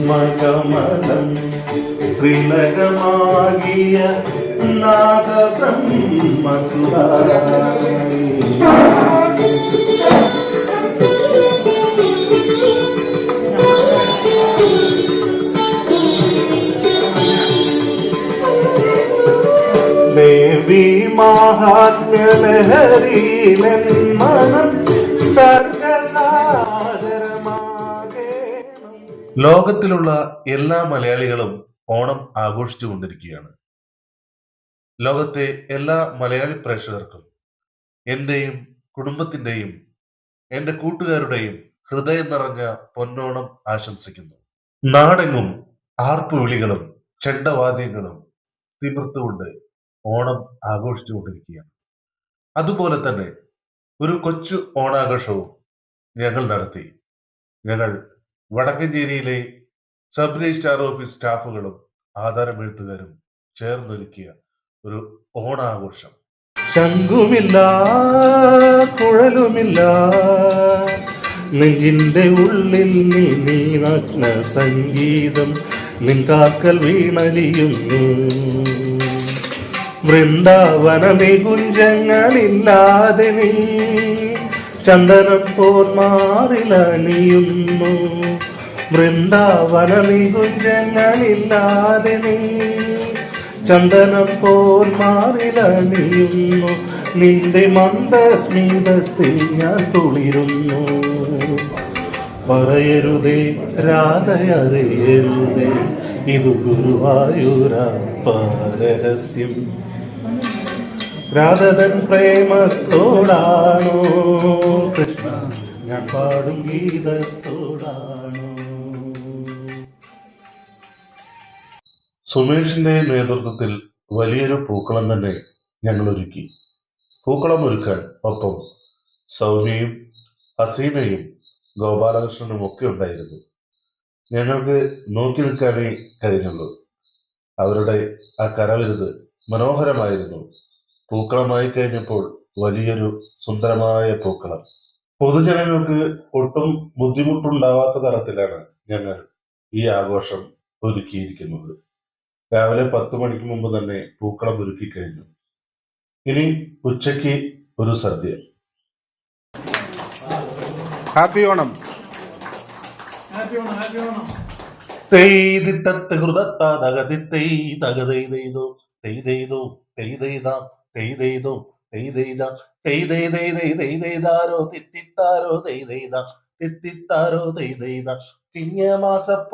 പത്മകമലം ശ്രീലകമാകിയ നാഗബ്രഹ്മസുധാ ദേവി മാഹാത്മ്യലഹരിയിലൻ മനം സർഗസാഗരമാകേണം. ലോകത്തിലുള്ള എല്ലാ മലയാളികളും ഓണം ആഘോഷിച്ചുകൊണ്ടിരിക്കുകയാണ്. ലോകത്തെ എല്ലാ മലയാളി പ്രേക്ഷകർക്കും എന്റെയും കുടുംബത്തിന്റെയും എന്റെ കൂട്ടുകാരുടെയും ഹൃദയം നിറഞ്ഞ പൊന്നോണം ആശംസിക്കുന്നു. നാടെങ്ങും ആർപ്പുവിളികളും ചെണ്ടവാദ്യങ്ങളും തിമിർത്തുകൊണ്ട് ഓണം ആഘോഷിച്ചുകൊണ്ടിരിക്കുകയാണ്. അതുപോലെ തന്നെ ഒരു കൊച്ചു ഓണാഘോഷവും ഞങ്ങൾ നടത്തി. ഞങ്ങൾ വടക്കഞ്ചേരിയിലെ സബ് രജിസ്ട്രാർ ഓഫീസ് സ്റ്റാഫുകളും ആധാരമെഴുത്തുകാരും ചേർന്നൊരുക്കിയ ഒരു ഓണാഘോഷം. ശംഖുമില്ല, കുഴലുമില്ല, നെഞ്ചിന്റെ ഉള്ളിൽ നീ നഗ്ന സംഗീതം നിൻകാക്കൽ വീണലിയുന്നു. വൃന്ദാവന നികുഞ്ചങ്ങളില്ലാതെ നീ ചന്ദനം പോൽ മാറിലണിയുന്നു. വൃന്ദാവന നികുഞ്ചങ്ങളില്ലാതെ നീ ചന്ദനം പോൽ മാറിലണിയുന്നു. നിന്റെ മന്ദസ്മിതത്തിൽ ഞാൻ തുളിരുന്നു. പറയരുതേ രാധയറിയരുതേ, ഇതു ഗുരുവായൂരപ്പ രഹസ്യം. രാധതൻ പ്രേമത്തോടാണോ കൃഷ്ണ ഞാൻ പാടും ഗീതത്തോടാണോ? സുമേഷിന്റെ നേതൃത്വത്തിൽ വലിയൊരു പൂക്കളം തന്നെ ഞങ്ങൾ ഒരുക്കി. പൂക്കളം ഒരുക്കാൻ ഒപ്പം സൗമ്യയും ഹസീനയും ഗോപാലകൃഷ്ണനും ഒക്കെ ഉണ്ടായിരുന്നു. ഞങ്ങൾക്ക് നോക്കി നിൽക്കാനേ കഴിഞ്ഞുള്ളൂ. അവരുടെ ആ കരവിരുത് മനോഹരമായിരുന്നു. പൂക്കളമായി കഴിഞ്ഞപ്പോൾ വലിയൊരു സുന്ദരമായ പൂക്കളം. പൊതുജനങ്ങൾക്ക് ഒട്ടും ബുദ്ധിമുട്ടുണ്ടാവാത്ത തരത്തിലാണ് ഞങ്ങൾ ഈ ആഘോഷം ഒരുക്കിയിരിക്കുന്നത്. രാവിലെ 10 മണിക്ക് മുമ്പ് തന്നെ പൂക്കളം ഒരുക്കി കഴിഞ്ഞു. ഇനി ഉച്ചയ്ക്ക് ഒരു സദ്യ. ഹാപ്പി ഓണം. തെയ്തിത്തത്തെ ഹൃദത്താതകതി തെയ് തകതെയ്തെയ്തോ തെയ്തെയ്തോ തെയ്തെയ്താ തെയ്തെയ്തോ തെയ്തെയ്താ തെയ്തെയ്തെയ്തെയ്തെയ്താരോ തിത്തിത്താരോ തെയ്തെയ്താ തിത്തിത്താരോ തെയ്തെയ്താ ചിങ്ങമാസപ്പൂ